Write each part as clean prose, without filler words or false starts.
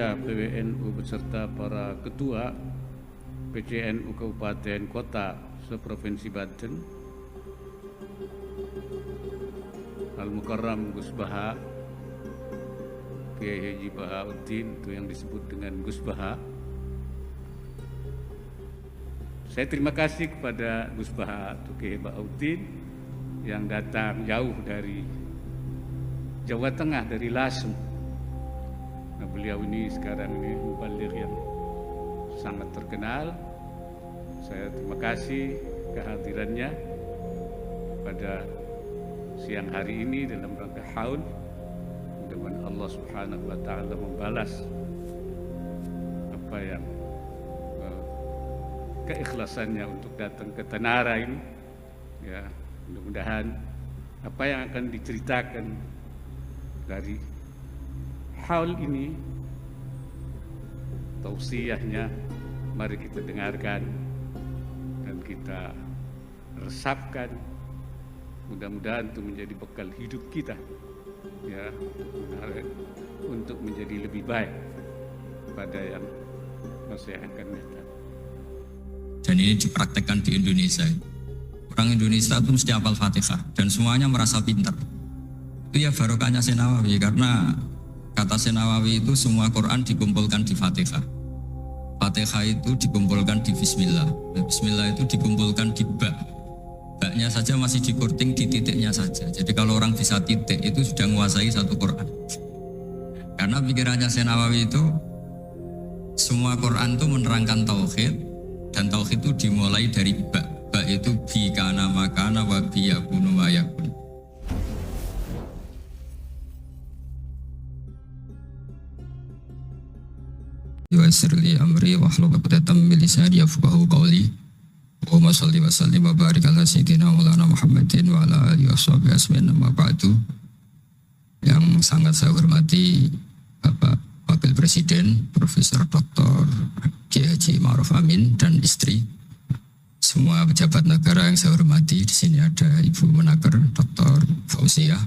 Panitia PWNU beserta para ketua PCNU Kabupaten Kota seprovinsi Banten, Al-Mukarram Gus Baha, Kiai Haji Bahauddin, itu yang disebut dengan Gus Baha. Saya terima kasih kepada Gus Baha, Kiai Bahauddin, yang datang jauh dari Jawa Tengah, dari Lasem. Nah, beliau ini sekarang ini mubaligh yang sangat terkenal. Saya terima kasih kehadirannya pada siang hari ini dalam rangka haul. Mudah-mudahan Allah Subhanahu wa taala membalas apa yang keikhlasannya untuk datang ke Tanara ini. Ya, mudah-mudahan apa yang akan diceritakan dari haul ini, tausiahnya, mari kita dengarkan dan kita resapkan. Mudah-mudahan itu menjadi bekal hidup kita, ya, untuk menjadi lebih baik pada yang masa yang akan datang. Dan ini dipraktekkan di Indonesia. Orang Indonesia itu mesti hafal Fatihah dan semuanya merasa pintar. Itu ya barokahnya Senawawi, karena kata Senawawi itu semua Quran dikumpulkan di Fatihah. Fatihah itu dikumpulkan di Bismillah. Bismillah itu dikumpulkan di Ba. Baknya saja masih dikurting di titiknya saja. Jadi kalau orang bisa titik itu sudah menguasai satu Quran. Karena pikirannya Senawawi itu semua Quran itu menerangkan tauhid, dan tauhid itu dimulai dari Ba. Ba itu bi kana makana wa bi yakunu ma yakun. Yassir li amri wahlul 'uqdatam min lisani yafqahu qawli. Allahumma shalli wa sallim wa barik ala sayyidina Maulana Muhammadin wa ala alihi washabihi ajmain. Amma ba'du. Yang sangat saya hormati Bapak Wakil Presiden Profesor Dr. Kiai Haji Ma'ruf Amin dan istri, semua pejabat negara yang saya hormati. Di sini ada Ibu Menaker Dr. Fauziah,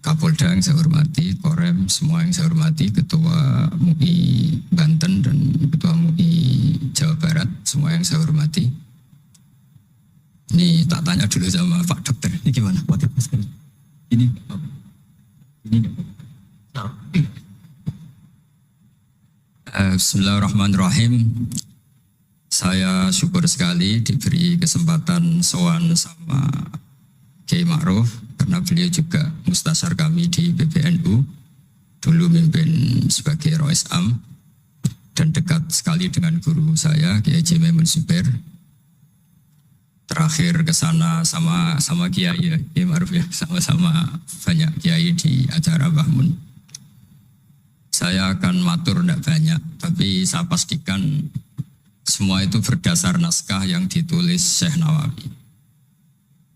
Kapolda yang saya hormati, Korem, semua yang saya hormati, Ketua MUI Banten dan Ketua MUI Jawa Barat, semua yang saya hormati. Ini tak tanya dulu sama Pak Dokter, ini gimana? Ini Bismillahirrahmanirrahim. Saya syukur sekali diberi kesempatan sowan sama Kiai Ma'ruf, karena beliau juga mustasar kami di PBNU, dulu mimpin sebagai Rois Am dan dekat sekali dengan guru saya Kiai Haji Maimun Zubair. Terakhir ke sana sama Kiai Ma'ruf, ya, sama-sama banyak kiai di acara Mbah Mun. Saya akan matur tidak banyak, tapi saya pastikan semua itu berdasar naskah yang ditulis Syekh Nawawi.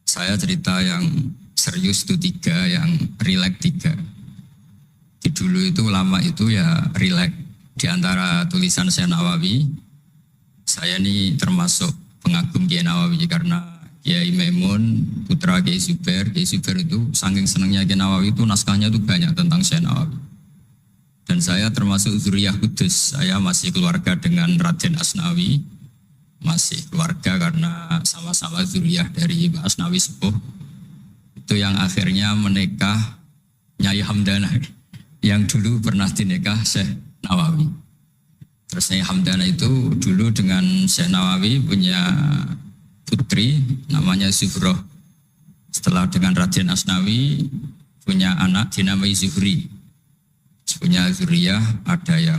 Saya cerita yang serius itu 3, yang rileks 3. Di dulu itu lama itu ya rileks. Di antara tulisan Syekh Nawawi, saya ini termasuk pengagum Kiai Nawawi, karena Kiai Maimun putra Kiai Zubair itu saking senangnya Kiai Nawawi itu naskahnya itu banyak tentang Syekh Nawawi. Dan saya termasuk zuriyah Kudus. Saya masih keluarga dengan Raden Asnawi, masih keluarga karena sama-sama zuriyah dari Mbah Asnawi Sepuh. Itu yang akhirnya menikah Nyai Hamdana, yang dulu pernah dinikah Syekh Nawawi. Terus Nyai Hamdana itu dulu dengan Syekh Nawawi punya putri namanya Zuhroh. Setelah dengan Raden Asnawi punya anak dinamai Zuhri. Punya zuriyah, ada yang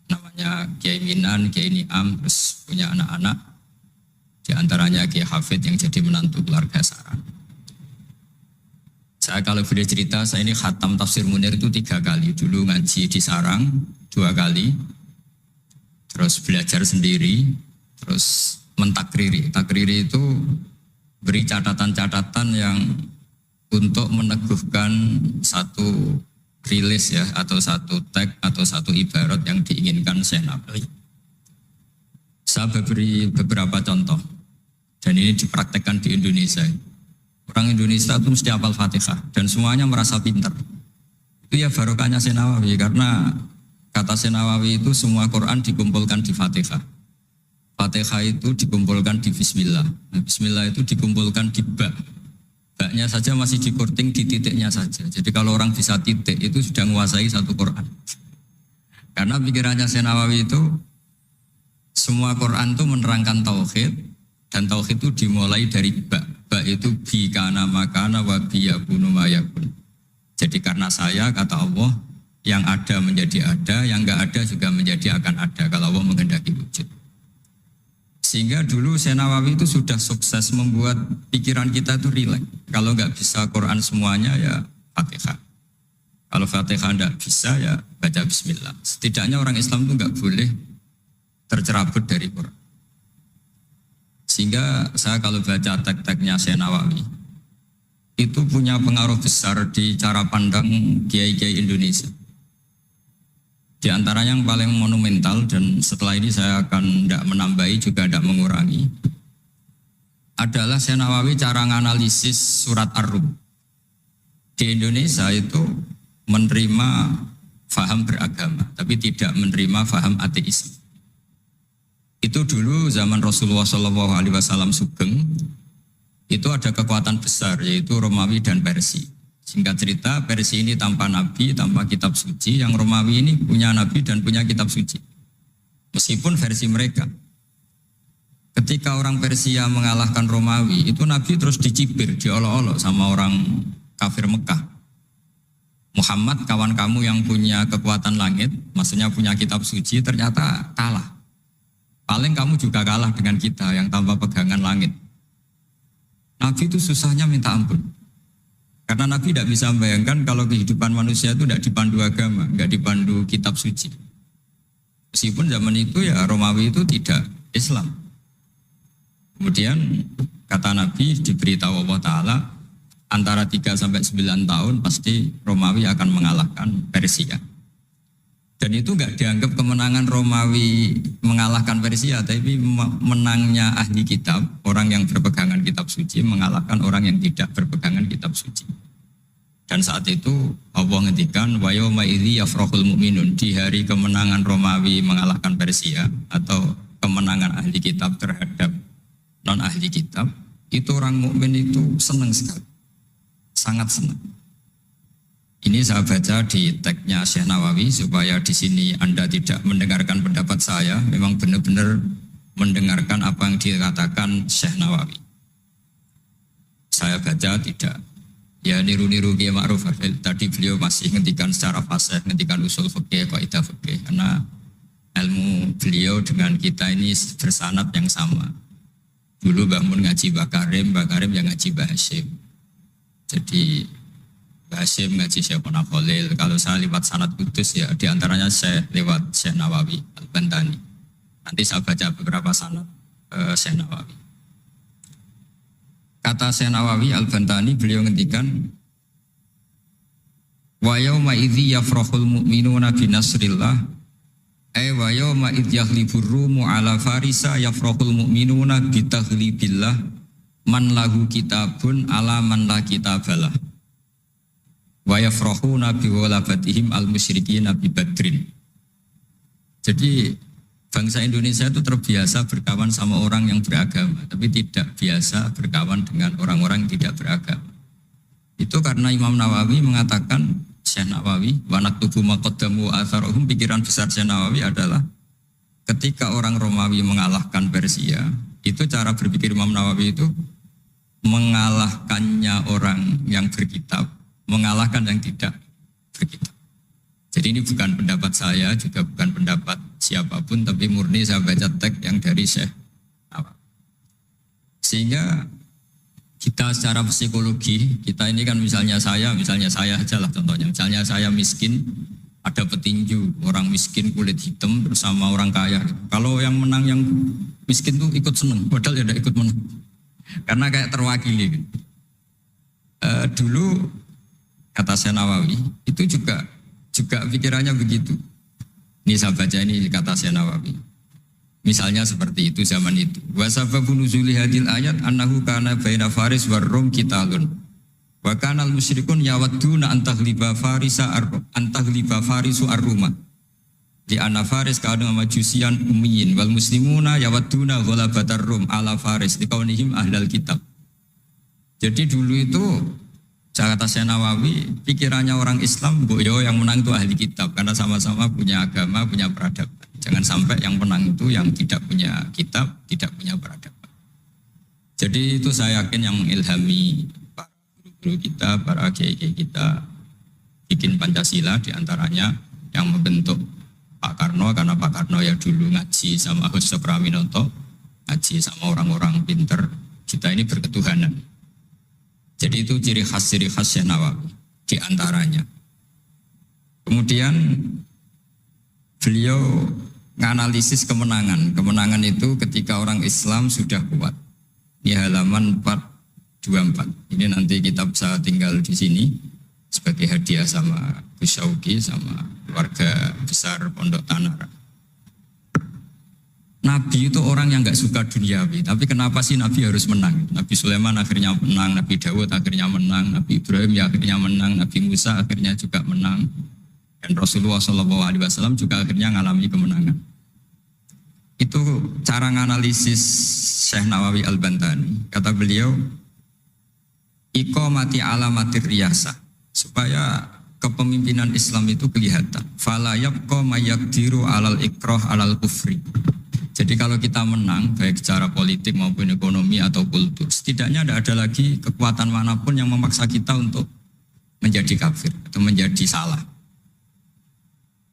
namanya Kiai Minan, Kiai Niam, terus punya anak-anak, di antaranya Kiai Hafid yang jadi menantu keluarga Saran. Saya kalau boleh cerita, saya ini khatam Tafsir Munir itu 3 kali. Dulu ngaji di Sarang 2 kali, terus belajar sendiri, terus mentakriri. Takriri itu beri catatan-catatan yang untuk meneguhkan satu rilis, ya, atau satu tag atau satu ibarat yang diinginkan Syekh Nawawi. Saya beri beberapa contoh dan ini dipraktekkan di Indonesia. Orang Indonesia itu mesti hafal Fatihah dan semuanya merasa pintar. Itu ya barokahnya Syekh Nawawi, karena kata Nawawi itu semua Quran dikumpulkan di Fatihah. Fatihah itu dikumpulkan di Bismillah. Nah, Bismillah itu dikumpulkan di ba. Ba-nya saja masih dikorting di titiknya saja. Jadi kalau orang bisa titik itu sudah menguasai satu Quran. Karena pikirannya Nawawi itu semua Quran itu menerangkan tauhid dan tauhid itu dimulai dari ba. Ba itu bi kana makana wa bi yakunu ma yakun. Jadi karena saya kata Allah yang ada menjadi ada, yang enggak ada juga menjadi akan ada kalau Allah menghendaki wujud. Sehingga dulu Nawawi itu sudah sukses membuat pikiran kita itu rileks. Kalau enggak bisa Quran semuanya ya Fatihah. Kalau Fatihah enggak bisa ya baca Bismillah. Setidaknya orang Islam itu enggak boleh tercerabut dari Quran. Sehingga saya kalau baca teks-teksnya Nawawi itu punya pengaruh besar di cara pandang kiai-kiai Indonesia. Di antaranya yang paling monumental dan setelah ini saya akan tidak menambahi juga tidak mengurangi adalah Nawawi cara menganalisis surat Ar-Rum. Di Indonesia itu menerima faham beragama, tapi tidak menerima faham ateisme. Itu dulu zaman Rasulullah SAW sugeng, itu ada kekuatan besar yaitu Romawi dan Persia. Singkat cerita, Persia ini tanpa nabi, tanpa kitab suci, yang Romawi ini punya nabi dan punya kitab suci. Meskipun versi mereka. Ketika orang Persia mengalahkan Romawi, itu nabi terus dicibir, diolok-olok sama orang kafir Mekah. Muhammad, kawan kamu yang punya kekuatan langit, maksudnya punya kitab suci, ternyata kalah. Paling kamu juga kalah dengan kita yang tanpa pegangan langit. Nabi itu susahnya minta ampun. Karena Nabi tidak bisa membayangkan kalau kehidupan manusia itu tidak dipandu agama, tidak dipandu kitab suci. Meskipun zaman itu ya Romawi itu tidak Islam. Kemudian kata Nabi diberitahu Allah Ta'ala antara 3 sampai 9 tahun pasti Romawi akan mengalahkan Persia. Dan itu enggak dianggap kemenangan Romawi mengalahkan Persia, tapi menangnya ahli kitab, orang yang berpegangan kitab suci mengalahkan orang yang tidak berpegangan kitab suci. Dan saat itu Allah ngendikan wa yauma idzi yafrahul mu'minun, di hari kemenangan Romawi mengalahkan Persia atau kemenangan ahli kitab terhadap non ahli kitab, itu orang mukmin itu senang sekali. Sangat senang. Ini saya baca di teksnya Syekh Nawawi supaya di sini Anda tidak mendengarkan pendapat saya, memang benar-benar mendengarkan apa yang dikatakan Syekh Nawawi. Saya baca tidak ya niru-niru Kiai Ma'ruf. Tadi beliau masih ngendikan secara fasih, ngendikan usul fikih, kaidah fikih, karena ilmu beliau dengan kita ini bersanad yang sama. Dulu Mbah Mun ngaji Mbah Karim yang ngaji Mbah Hasyim. Jadi Mbah Hasyim ngaji Syekh Khalil. Kalau saya lewat sanad kudus ya diantaranya saya lewat Syekh Nawawi Al-Bantani. Nanti saya baca beberapa sanad Syekh Nawawi. Kata Syekh Nawawi Al-Bantani beliau ngendikan wa yauma idzi yafrahul mu'minuna bi nasrillah wa yauma idz yahlibur rumu ala farisa yafrahul mu'minuna bi taghlibillah man lahu kitabun ala man la kitabalah wa yafrahuna bi walabatihim al-musyrikina bi badrin. Jadi bangsa Indonesia itu terbiasa berkawan sama orang yang beragama, tapi tidak biasa berkawan dengan orang-orang yang tidak beragama. Itu karena Imam Nawawi mengatakan, Syekh Nawawi, wa naktubu maqaddamu atharohum, pikiran besar Syekh Nawawi adalah ketika orang Romawi mengalahkan Persia, itu cara berpikir Imam Nawawi itu mengalahkannya orang yang berkitab, mengalahkan yang tidak berkitab. Jadi ini bukan pendapat saya, juga bukan pendapat siapapun, tapi murni saya baca teks yang dari Syekh Nawawi. Sehingga kita secara psikologi, kita ini kan misalnya saya aja lah contohnya. Misalnya saya miskin, ada petinju, orang miskin kulit hitam bersama orang kaya. Kalau yang menang yang miskin tuh ikut seneng, padahal ya tidak ikut menang. Karena kayak terwakili. Dulu kata Syekh Nawawi, itu juga pikirannya begitu. Ini saya baca ini kata Syekh Nawawi. Misalnya seperti itu zaman itu. Wa sababu nuzuli hadil ayat annahu kana baina Faris war Rum qitalun. Wa kana al musyrikun yawadduna antaghliba farisu ar-Ruma. Di anna Faris kanu majusian ummiyin wal muslimuna yawadduna ghalabatar rum ala Faris liqaunihim ahlal kitab. Jadi dulu itu kata Syekh Nawawi, pikirannya orang Islam boyo yang menang itu ahli kitab karena sama-sama punya agama, punya peradaban. Jangan sampai yang menang itu yang tidak punya kitab, tidak punya peradaban. Jadi itu saya yakin yang mengilhami para guru-guru kita, para kiai-kiai kita bikin Pancasila diantaranya yang membentuk Pak Karno, karena Pak Karno ya dulu ngaji sama Gus Sokraminoto, ngaji sama orang-orang pinter. Kita ini berketuhanan. Jadi itu ciri khas Syekh Nawawi diantaranya. Kemudian beliau menganalisis kemenangan. Kemenangan itu ketika orang Islam sudah kuat. Ini halaman 424. Ini nanti kita bisa tinggal di sini sebagai hadiah sama Gus Syauki sama keluarga besar Pondok Tanara. Nabi itu orang yang nggak suka duniawi, tapi kenapa sih Nabi harus menang? Nabi Sulaiman akhirnya menang, Nabi Dawud akhirnya menang, Nabi Ibrahim ya akhirnya menang, Nabi Musa akhirnya juga menang, dan Rasulullah SAW juga akhirnya mengalami kemenangan. Itu cara menganalisis Syekh Nawawi Al-Bantani. Kata beliau, iqamati alamatir riyasah, supaya kepemimpinan Islam itu kelihatan. Fala yabqa mayaqdiru alal ikrah alal kufri. Jadi kalau kita menang, baik secara politik maupun ekonomi atau kultur, setidaknya tidak ada lagi kekuatan manapun yang memaksa kita untuk menjadi kafir atau menjadi salah.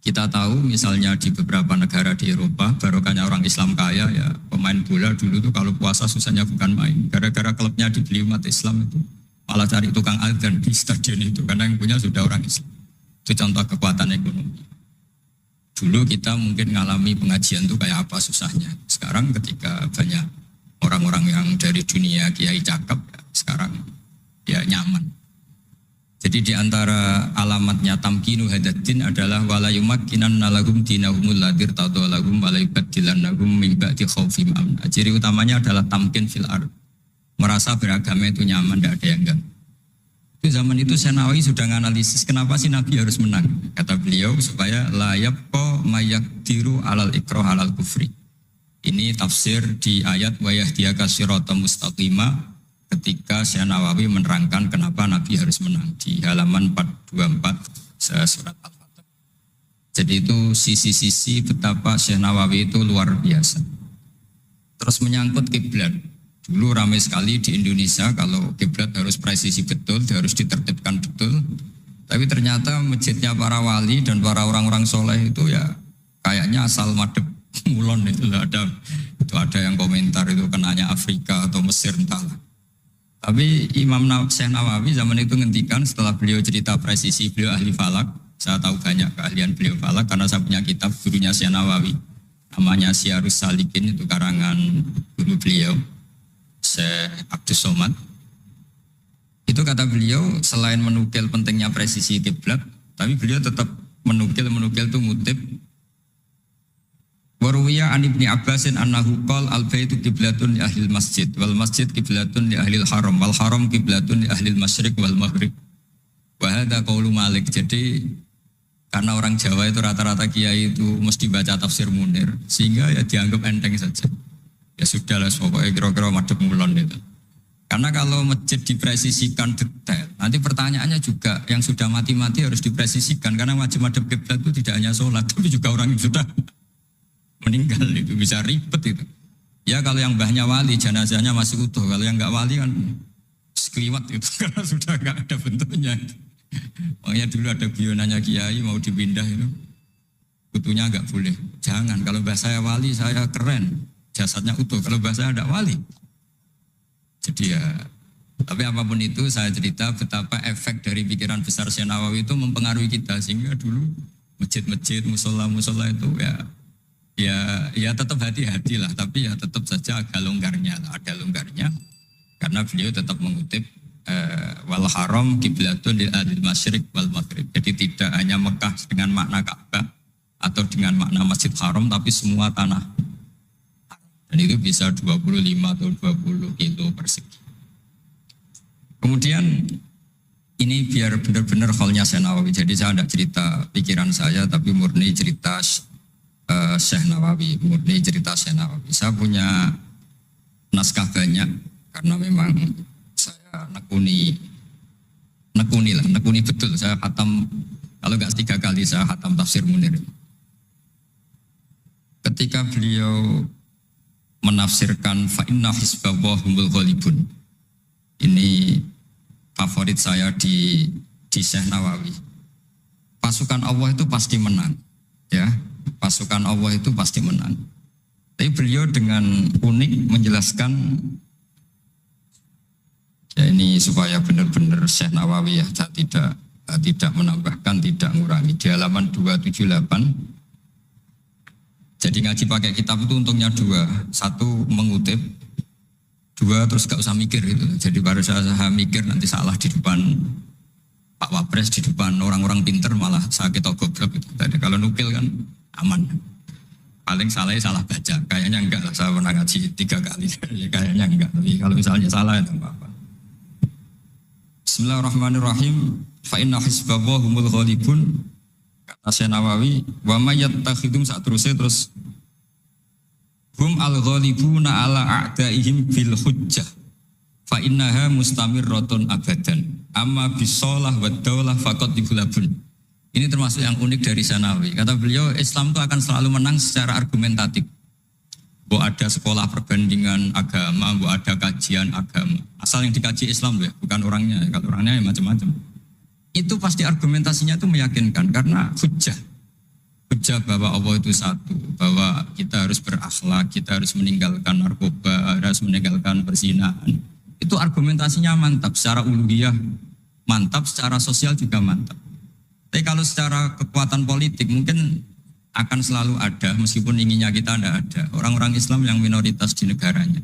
Kita tahu misalnya di beberapa negara di Eropa, barokahnya orang Islam kaya, ya pemain bola dulu tuh kalau puasa susahnya bukan main. Gara-gara klubnya dibeli umat Islam itu, malah cari tukang adzan di stadion itu, karena yang punya sudah orang Islam. Itu contoh kekuatan ekonomi. Dulu kita mungkin ngalami pengajian itu kayak apa susahnya. Sekarang ketika banyak orang-orang yang dari dunia kiai cakep, ya sekarang ya nyaman. Jadi di antara alamatnya tamkinu hadatin adalah wala yumakkinan nalagum dinahumul ladir tadolagum wala yubadilannahum min ba'di khaufim amna. Ciri utamanya adalah tamkin fil ard. Merasa beragama itu nyaman, tidak ada yang ganggu. Zaman itu Syekh Nawawi sudah menganalisis kenapa sih Nabi harus menang. Kata beliau supaya la yabqa mayaqdiru alal ikrah alal kufri. Ini tafsir di ayat wa yahdiyaka siratan mustaqima ketika Syekh Nawawi menerangkan kenapa Nabi harus menang di halaman 424 surat Al-Fatih. Jadi itu sisi-sisi betapa Syekh Nawawi itu luar biasa. Terus menyangkut kiblat. Dulu ramai sekali di Indonesia kalau kiblat harus presisi betul, harus ditertibkan betul. Tapi ternyata masjidnya para wali dan para orang-orang soleh itu ya kayaknya asal madep mulon itu ada yang komentar itu kenanya Afrika atau Mesir entahlah. Tapi Imam Syekh Nawawi zaman itu ngendikan setelah beliau cerita presisi, beliau ahli falak. Saya tahu banyak keahlian beliau falak karena saya punya kitab gurunya Syekh Nawawi. Namanya Syiarus Salikin, itu karangan guru beliau. Syekh Abdus Somad. Itu kata beliau selain menukil pentingnya presisi kiblat, tapi beliau tetap menukil itu ngutip Waruwiya an Ibni Abbasin annahu qala al-baitu qiblatun li ahlil masjid wal masjid qiblatun li ahlil haram wal haram qiblatun li ahlil masyriq wal maghrib. Wa hadza qaulu Malik. Jadi karena orang Jawa itu rata-rata kiai itu mesti baca tafsir Munir sehingga ya dianggap enteng saja. Ya sudah lah, pokoknya kira-kira madhep mulon itu. Karena kalau masjid dipresisikan detail, nanti pertanyaannya juga yang sudah mati-mati harus dipresisikan. Karena wajib madhep kiblat itu tidak hanya sholat, tapi juga orang yang sudah meninggal itu bisa ribet itu. Ya kalau yang mbahnya wali, jenazahnya masih utuh. Kalau yang enggak wali kan sekeliwat itu, karena sudah enggak ada bentuknya. Makanya dulu ada guyonannya kiai mau dipindah itu, utuhnya enggak boleh. Jangan, kalau mbah saya wali saya keren. Jasadnya utuh, kalau bahasa ada wali. Jadi ya, tapi apapun itu saya cerita betapa efek dari pikiran besar Syekh Nawawi itu mempengaruhi kita. Sehingga dulu masjid-masjid, musola-musola itu ya tetap hati-hati lah. Tapi ya tetap saja agak longgarnya lah, ada longgarnya. Karena beliau tetap mengutip wal haram qiblatun lil ahlil masyriq wal maghrib. Jadi tidak hanya Mekah dengan makna Ka'bah atau dengan makna Masjid Haram, tapi semua tanah. Dan itu bisa 25 atau 20 kilo persegi. Kemudian ini biar benar-benar halnya Syekh Nawawi. Jadi saya tidak cerita pikiran saya, tapi murni cerita Syekh Nawawi, murni cerita Syekh Nawawi. Saya punya naskah banyak karena memang saya nekuni betul. Saya khatam, kalau nggak 3 kali saya khatam tafsir Munir. Ketika beliau menafsirkan fa inna hizballahi humul ghalibun. Ini favorit saya di Syekh Nawawi. Pasukan Allah itu pasti menang, ya. Pasukan Allah itu pasti menang. Tapi beliau dengan unik menjelaskan, ya ini supaya benar-benar Syekh Nawawi ya, tidak menambahkan, tidak mengurangi. Di halaman 278. Jadi ngaji pakai kitab itu untungnya 2. 1 mengutip, 2 terus gak usah mikir gitu. Jadi baru saya mikir nanti salah di depan Pak Wapres, di depan orang-orang pinter malah sakit atau goblok gitu. Jadi kalau nukil kan aman. Paling salah baca. Kayaknya enggak lah, saya pernah ngaji 3 kali. Kayaknya enggak. Tapi kalau misalnya salah itu apa-apa. Bismillahirrahmanirrahim. Fa inna hizballahi humul ghalibun. Kata Syekh Nawawi, wa may yattakhidum terus hum al-ghalibuna ala a'daihim bil hujjah fa innaha mustamirratun abadan amma bisolah wa daulah faqad dibulabun. Ini termasuk yang unik dari Syekh Nawawi. Kata beliau, Islam itu akan selalu menang secara argumentatif. Bahwa ada sekolah perbandingan agama, bahwa ada kajian agama. Asal yang dikaji Islam ya, bukan orangnya. Kalau orangnya ya macam-macam. Itu pasti argumentasinya itu meyakinkan karena hujjah bahwa Allah itu satu, bahwa kita harus berakhlak, kita harus meninggalkan narkoba, harus meninggalkan perzinahan. Itu argumentasinya mantap, secara uluhiyah mantap, secara sosial juga mantap. Tapi kalau secara kekuatan politik mungkin akan selalu ada, meskipun inginnya kita tidak ada, orang-orang Islam yang minoritas di negaranya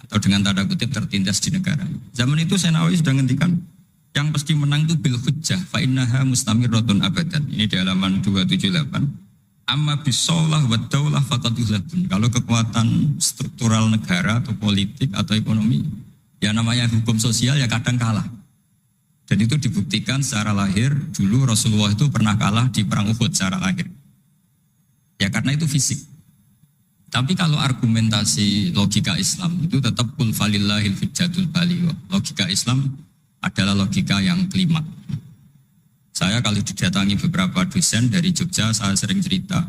atau dengan tanda kutip tertindas di negaranya. Zaman itu Syekh Nawawi sudah ngendikan yang pasti menang itu bil hujjah fa innaha mustamirratun abadan. Ini di halaman 278. Amma bisolah wa daulah faqad yughlabun. Kalau kekuatan struktural negara atau politik atau ekonomi, ya namanya hukum sosial ya kadang kalah. Dan itu dibuktikan secara lahir. Dulu Rasulullah itu pernah kalah di perang Uhud secara lahir. Ya karena itu fisik. Tapi kalau argumentasi logika Islam itu tetap kul falillahil hujjatul baligh. Logika Islam adalah logika yang kelima. Saya kalau didatangi beberapa dosen dari Jogja, saya sering cerita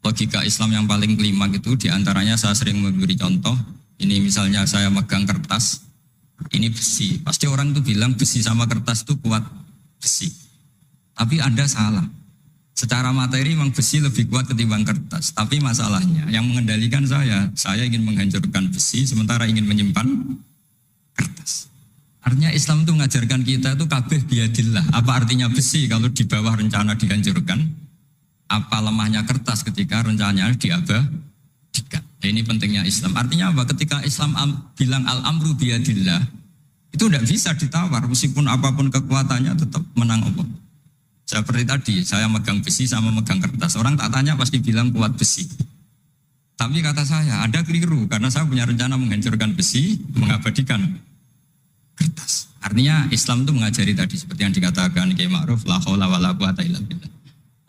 logika Islam yang paling kelima itu diantaranya saya sering memberi contoh. Ini misalnya saya megang kertas, ini besi. Pasti orang itu bilang besi sama kertas itu kuat besi. Tapi Anda salah. Secara materi memang besi lebih kuat ketimbang kertas. Tapi masalahnya yang mengendalikan saya ingin menghancurkan besi sementara ingin menyimpan kertas. Artinya Islam itu mengajarkan kita itu kabeh biadillah. Apa artinya besi kalau di bawah rencana dihancurkan? Apa lemahnya kertas ketika rencananya diabadikan? Ini pentingnya Islam. Artinya apa? Ketika Islam bilang al-amru biadillah, itu tidak bisa ditawar. Meskipun apapun kekuatannya tetap menang Allah. Seperti tadi, saya megang besi sama megang kertas. Orang tak tanya pasti bilang kuat besi. Tapi kata saya, Anda keliru. Karena saya punya rencana menghancurkan besi, mengabadikan kertas. Artinya Islam itu mengajari tadi seperti yang dikatakan Kiai Ma'ruf, la haula wala quwata illa billah.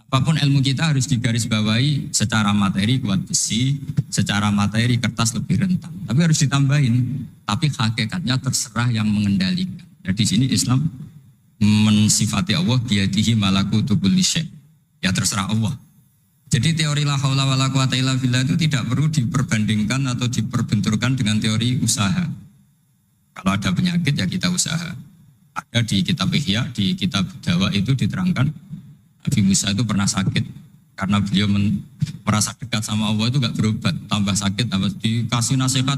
Apapun ilmu kita harus digarisbawahi secara materi kuat besi, secara materi kertas lebih rentan. Tapi harus ditambahin, tapi hakikatnya terserah yang mengendalikan. Jadi di sini Islam mensifati Allah biyadihi malakutu kulli syai'. Ya terserah Allah. Jadi teori la haula wala quwata illa billah itu tidak perlu diperbandingkan atau diperbenturkan dengan teori usaha. Kalau ada penyakit ya kita usaha. Ada di kitab Ihya, di kitab Dawa itu diterangkan Nabi Musa itu pernah sakit karena beliau merasa dekat sama Allah itu gak berobat, tambah sakit, tambah dikasih nasihat.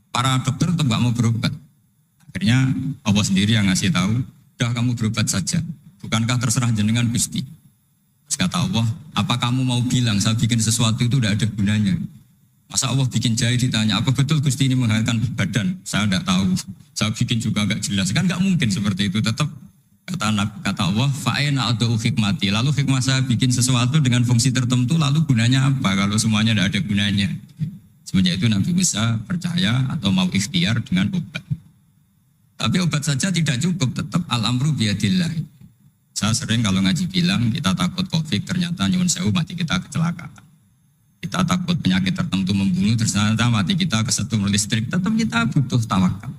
Para dokter tetap gak mau berobat. Akhirnya Allah sendiri yang ngasih tahu, udah kamu berobat saja. Bukankah terserah jenengan Gusti? Terus kata Allah, apa kamu mau bilang saya bikin sesuatu itu udah ada gunanya? Masa Allah bikin jahe ditanya, apa betul Gusti ini menghasilkan badan? Saya tidak tahu. Saya bikin juga gak jelas. Kan gak mungkin seperti itu. Tetap kata Allah, fa'ena atau hikmati. Lalu hikmah saya bikin sesuatu dengan fungsi tertentu, lalu gunanya apa? Kalau semuanya tidak ada gunanya. Semenjak itu Nabi Musa percaya atau mau ikhtiar dengan obat. Tapi obat saja tidak cukup, tetap al-amru biyadillah. Saya sering kalau ngaji bilang, kita takut COVID, ternyata nyuwun sewu mati kita kecelakaan. kita takut penyakit tertentu membunuh, ternyata mati kita kesetrum listrik, tetap kita butuh tawakal.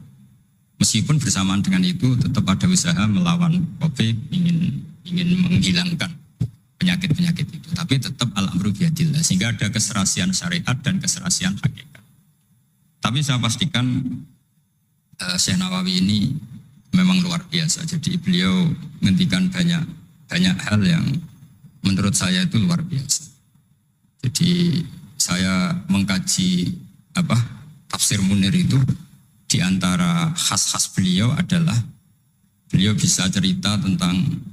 Meskipun bersamaan dengan itu tetap ada usaha melawan COVID, ingin menghilangkan penyakit-penyakit itu. Tapi tetap al-amru biyadillah, sehingga ada keserasian syariat dan keserasian hakikat. Tapi saya pastikan Syekh Nawawi ini memang luar biasa. Jadi beliau menghentikan banyak hal yang menurut saya itu luar biasa. Jadi saya mengkaji tafsir Munir itu, di antara khas-khas beliau adalah beliau bisa cerita tentang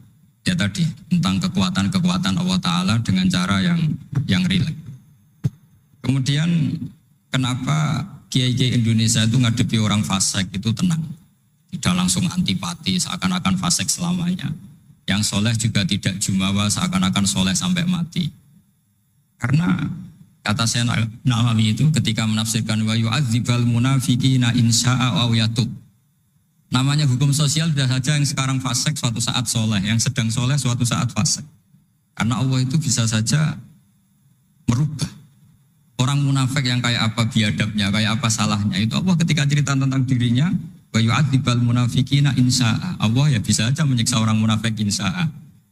tentang kekuatan-kekuatan Allah Ta'ala dengan cara yang rileks. Kemudian kenapa kiai-kiai Indonesia itu ngadepi orang fasik itu tenang, tidak langsung antipati seakan-akan fasik selamanya. Yang soleh juga tidak jumawa seakan-akan soleh sampai mati. Karena kata Syekh Nawawi itu ketika menafsirkan wa yu'adzibal munafiqina insya'a aw yatub. Namanya hukum sosial sudah saja yang sekarang fasik suatu saat soleh, yang sedang soleh suatu saat fasik. Karena Allah itu bisa saja merubah. Orang munafik yang kayak apa biadabnya, kayak apa salahnya, itu Allah ketika cerita tentang dirinya wa yu'adzibal munafiqina insya'a. Allah ya bisa saja menyiksa orang munafik insya'a.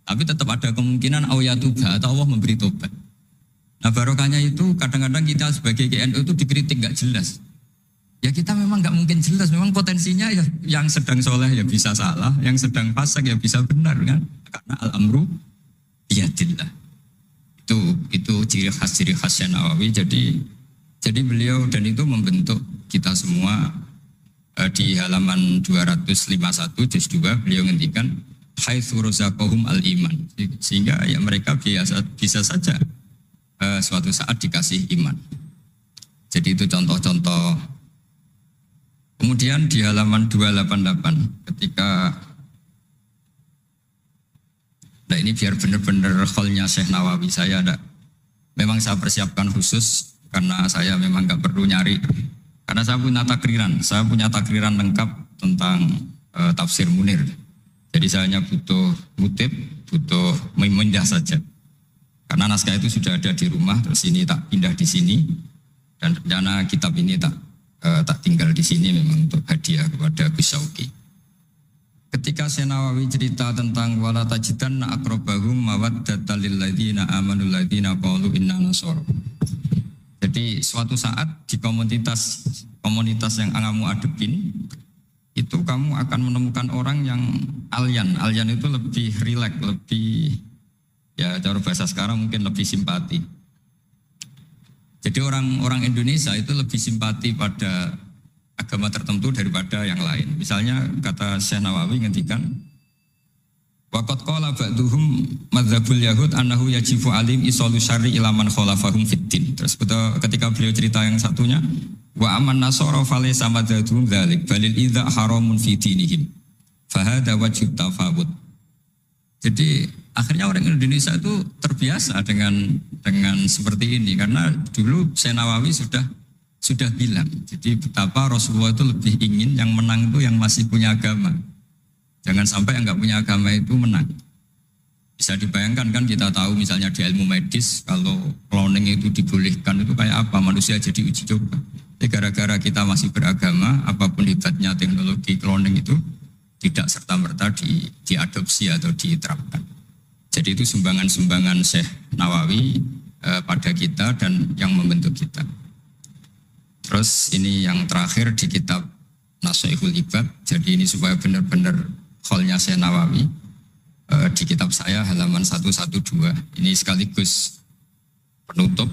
Tapi tetap ada kemungkinan aw yatuba, atau Allah memberi tobat. Nah barokahnya itu kadang-kadang kita sebagai GNU itu dikritik gak jelas. Ya kita memang gak mungkin jelas, memang potensinya ya yang sedang soleh ya bisa salah, yang sedang fasik ya bisa benar kan. Karena al-amru biyadillah. Itu ciri khas Nawawi. Jadi beliau dan itu membentuk kita semua di halaman 251 juz 2 beliau ngendikan haitsu razaqahum al-iman. Sehingga ya mereka bisa saja suatu saat dikasih iman. Jadi itu contoh-contoh. Kemudian di halaman 288 ketika nah ini biar benar-benar kholnya Syekh Nawawi memang saya persiapkan khusus karena saya memang nggak perlu nyari karena saya punya takriran lengkap tentang tafsir Munir. Jadi saya hanya butuh memindah saja. Karena naskah itu sudah ada di rumah, terus ini tak pindah di sini, dan rencana kitab ini tak tinggal di sini memang untuk hadiah kepada Gus Syauqi. Ketika Syekh Nawawi cerita tentang wala tajidanna aqrabahum mawaddatan lil ladzina amanu ladzina qalu inna nasara. Jadi suatu saat di komunitas yang kamu adepin, itu kamu akan menemukan orang yang alyan itu lebih rileks, lebih ya cara bahasa sekarang mungkin lebih simpati. Jadi orang Indonesia itu lebih simpati pada agama tertentu daripada yang lain. Misalnya kata Syekh Nawawi ngendikan waqad qala ba'duhum madzhabul yahud annahu yajibu alim isalu syarri ila man khalafahum fiddin. Terus ketika beliau cerita yang satunya wa aman nasara falaysa madzhabum dzalik balil idza haramun fi dinihim fa hadza wajhu tafawut. Jadi akhirnya orang Indonesia itu terbiasa dengan seperti ini karena dulu Syekh Nawawi sudah bilang. Jadi betapa Rasulullah itu lebih ingin yang menang itu yang masih punya agama. Jangan sampai yang nggak punya agama itu menang. Bisa dibayangkan kan kita tahu misalnya di ilmu medis kalau cloning itu dibolehkan itu kayak apa manusia jadi uji coba. Jadi gara-gara kita masih beragama apapun hebatnya teknologi cloning itu tidak serta-merta diadopsi atau diterapkan. Jadi itu sumbangan-sumbangan Syekh Nawawi pada kita dan yang membentuk kita. Terus ini yang terakhir di kitab Nashihul Ibad. Jadi ini supaya benar-benar kholnya Syekh Nawawi di kitab saya halaman 112. Ini sekaligus penutup.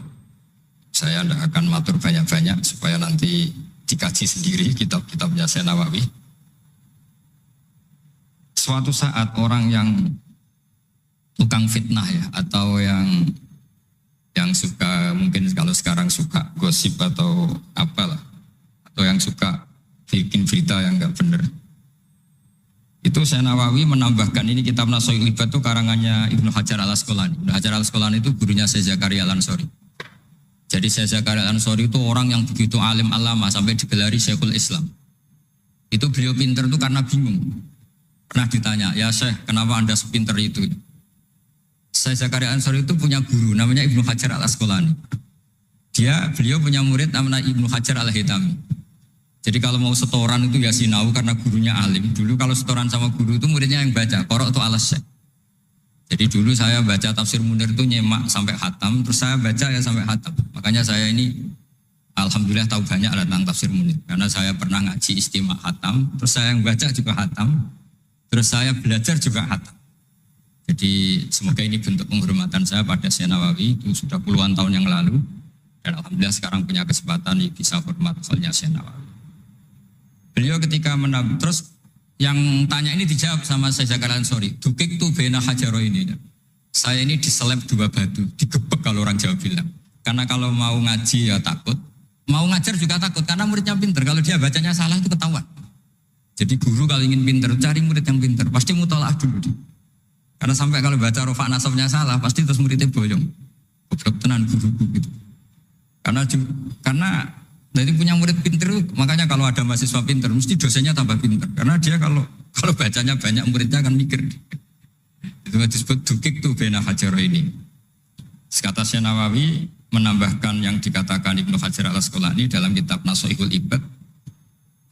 Saya tidak akan matur banyak-banyak supaya nanti dikaji sendiri kitab-kitabnya Syekh Nawawi. Suatu saat orang yang tukang fitnah ya atau yang suka mungkin kalau sekarang suka gosip atau apalah atau yang suka bikin berita yang enggak benar. Itu Syekh Nawawi menambahkan ini kitab Nashihul Ibad itu karangannya Ibnu Hajar Al-Asqalani. Ibnu Hajar Al-Asqalani itu gurunya Syekh Zakaria Al-Ansori. Jadi Syekh Zakaria Al-Ansori itu orang yang begitu alim alama sampai digelari Syekhul Islam. Itu beliau pinter itu karena bingung. Pernah ditanya, ya Syekh, kenapa Anda sepinter itu? Syekh Zakaria Al-Ansori itu punya guru namanya Ibnu Hajar Al-Asqalani. Beliau punya murid namanya Ibnu Hajar Al-Haytami. Jadi kalau mau setoran itu ya sinau karena gurunya alim. Dulu kalau setoran sama guru itu muridnya yang baca, qara' itu alas. Jadi dulu saya baca tafsir Munir itu nyemak sampai khatam, terus saya baca ya sampai khatam. Makanya saya ini alhamdulillah tahu banyak tentang tafsir Munir. Karena saya pernah ngaji istimak khatam, terus saya yang baca juga khatam, terus saya belajar juga khatam. Jadi semoga ini bentuk penghormatan saya pada Syekh Nawawi, itu sudah puluhan tahun yang lalu. Dan alhamdulillah sekarang punya kesempatan bisa hormat khalnya Syekh Nawawi. Beliau ketika terus yang tanya ini dijawab sama saya Zakaria Ansori. Dukik tu bena hajaro ini. Saya ini diseleb 2 batu, digebek kalau orang Jawa bilang. Karena kalau mau ngaji ya takut, mau ngajar juga takut karena muridnya pinter. Kalau dia bacanya salah itu ketahuan. Jadi guru kalau ingin pinter cari murid yang pinter, pasti mutolaah dulu. Karena sampai kalau baca rofa nasabnya salah, pasti terus muridnya boyong. Goblok tenan guru-guru gitu. Karena jadi punya murid pinter, makanya kalau ada mahasiswa pinter, mesti dosennya tambah pinter. Karena dia kalau bacanya banyak, muridnya akan mikir. Itu disebut dukik tuh bena hajaro ini. Kata Syekh Nawawi menambahkan yang dikatakan Ibnu Hajar Al-Asqalani dalam kitab Nashihul Ibad.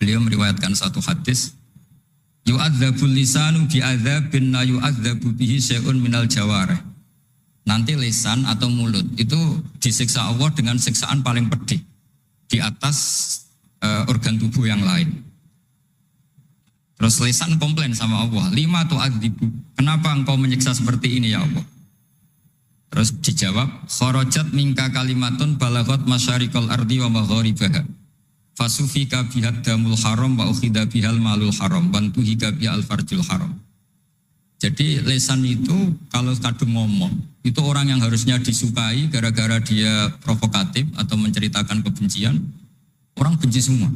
Beliau meriwayatkan satu hadis. Yu'adzabul lisanu bi'adzabin la yu'adzabu bihi syai'un minal jawarih. Nanti lisan atau mulut itu disiksa Allah dengan siksaan paling pedih di atas organ tubuh yang lain. Terus lisan komplain sama Allah, 5 tu'adzibu, kenapa engkau menyiksa seperti ini ya Allah? Terus dijawab, kharajat minka kalimatun balaghat masyariqal ardi wa magharibaha. Fasufika bihad damul haram wa ukhida bihal malul haram wa tuhika bihal farjul haram. Jadi lisan itu kalau kadung ngomong, itu orang yang harusnya disukai gara-gara dia provokatif atau menceritakan kebencian, orang benci semua.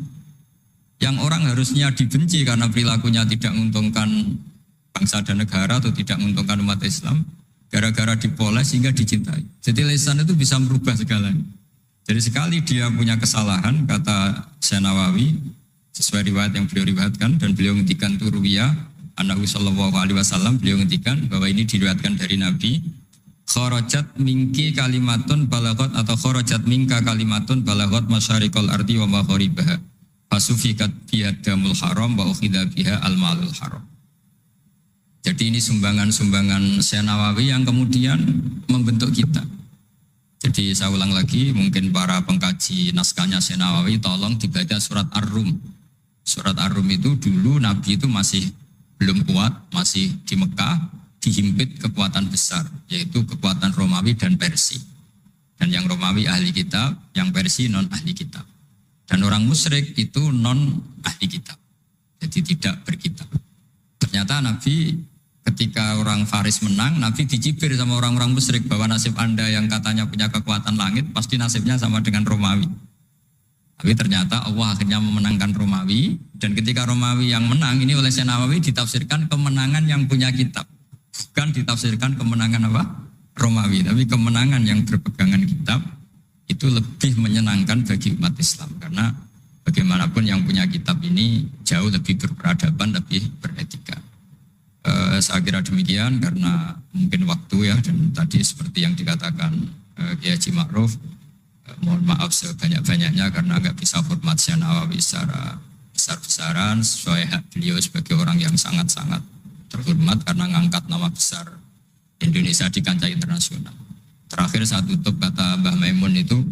Yang orang harusnya dibenci karena perilakunya tidak menguntungkan bangsa dan negara atau tidak menguntungkan umat Islam, gara-gara dipoles sehingga dicintai. Jadi lisan itu bisa merubah segalanya. Jadi sekali dia punya kesalahan, kata Syekh Nawawi, sesuai riwayat yang beliau riwayatkan, dan beliau ngendikan turuwiyah, Nabi sallallahu alaihi wasallam, beliau ngendikan bahwa ini diriwayatkan dari Nabi, kharajat minki kalimatun balaghat atau kharajat minka kalimatun balaghat masyariqal ardi wa magharibaha fasufikat biyadamul haram wa ukhidha biha al-malul haram. Jadi ini sumbangan-sumbangan Syekh Nawawi yang kemudian membentuk kita. Jadi saya ulang lagi, mungkin para pengkaji naskahnya Syekh Nawawi tolong dibaca surat Ar-Rum. Surat Ar-Rum itu dulu Nabi itu masih belum kuat, masih di Mekah, dihimpit kekuatan besar, yaitu kekuatan Romawi dan Persia. Dan yang Romawi ahli kitab, yang Persia non ahli kitab. Dan orang musyrik itu non ahli kitab, jadi tidak berkitab. Ternyata Nabi ketika orang Faris menang, Nabi dicibir sama orang-orang musyrik bahwa nasib Anda yang katanya punya kekuatan langit, pasti nasibnya sama dengan Romawi. Tapi ternyata Allah akhirnya memenangkan Romawi, dan ketika Romawi yang menang ini oleh Syekh Nawawi ditafsirkan kemenangan yang punya kitab, bukan ditafsirkan kemenangan apa? Romawi, tapi kemenangan yang berpegangan kitab itu lebih menyenangkan bagi umat Islam, karena bagaimanapun yang punya kitab ini jauh lebih berperadaban, lebih beretika. Saya kira demikian karena mungkin waktu ya, dan tadi seperti yang dikatakan Kiai Haji Ma'ruf, mohon maaf sebanyak-banyaknya karena nggak bisa hormat Syekh Nawawi secara besar-besaran sesuai hak beliau sebagai orang yang sangat-sangat terhormat karena ngangkat nama besar Indonesia di kancah internasional. Terakhir saya tutup kata Mbah Maimun itu,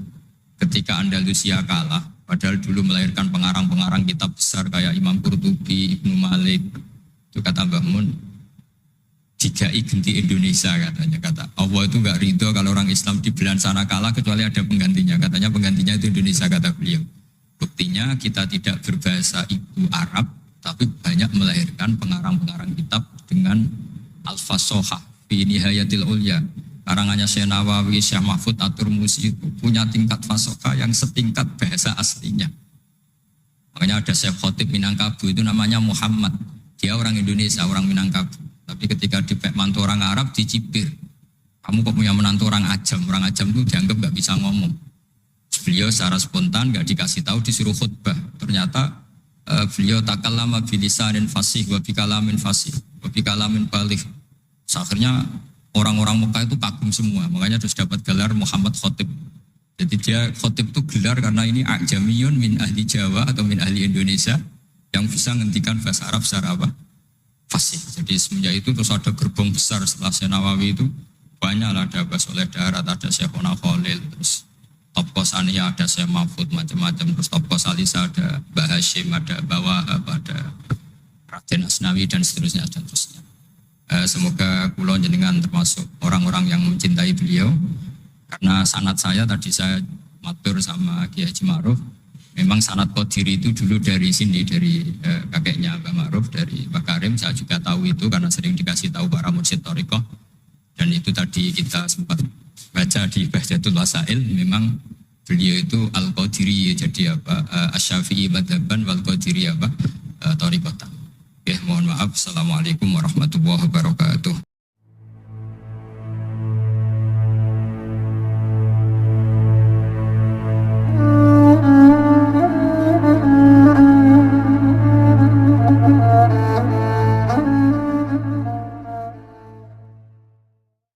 ketika Andalusia kalah, padahal dulu melahirkan pengarang-pengarang kitab besar kayak Imam Qurtubi, Ibnu Malik, itu kata Mbah Mun, digai genti Indonesia katanya. Kata Allah itu enggak ridho kalau orang Islam di belahan sana kalah kecuali ada penggantinya. Katanya penggantinya itu Indonesia, kata beliau. Buktinya kita tidak berbahasa ibu Arab, tapi banyak melahirkan pengarang-pengarang kitab dengan al-fasohah fi nihayatil ulya. Karangannya Syekh Nawawi, Syekh Mahfud At-Turmusi itu punya tingkat fasohah yang setingkat bahasa aslinya. Makanya ada Syekh Khotib Minangkabau itu namanya Muhammad. Dia orang Indonesia, orang Minangkabau. Tapi ketika dipek mantu orang Arab dicibir. Kamu kok punya menantu orang Ajam? Orang Ajam itu dianggap gak bisa ngomong. Beliau secara spontan gak dikasih tahu, disuruh khutbah. Ternyata beliau takallama bilisanin fasih wa bikalamin fasih wa bikalamin baligh. Akhirnya orang-orang Mekah itu kagum semua. Makanya terus dapat gelar Muhammad Khotib. Jadi dia khotib itu gelar karena ini ajamiyun min ahli Jawa atau min ahli Indonesia yang bisa menghentikan bahasa Arab secara apa? Fasih. Jadi semenjak itu terus ada gerbong besar setelah Syekh Nawawi itu banyak lah, ada Abbas Soleh Darat, ada Syekhona Khalil, terus Topko Saniyah ada Syekh Mahfud, macam-macam, terus Topko Salisa ada Mbah Hashim, ada Mbah Wahab, ada Raden Asnawi dan seterusnya dan seterusnya. Semoga kula jenengan termasuk orang-orang yang mencintai beliau, karena sanad saya tadi saya matur sama Kiai Haji Ma'ruf, memang sanad Qadiri itu dulu dari sini, dari kakeknya Mbak Ma'ruf, dari Mbak Karim. Saya juga tahu itu karena sering dikasih tahu para mursyid thariqah. Dan itu tadi kita sempat baca di Bahjatul Wasail, memang beliau itu Al-Qadiri, jadi apa, Asy-Syafi'i madhaban wal Qadiri apa, thariqatan. Mohon maaf. Assalamualaikum warahmatullahi wabarakatuh.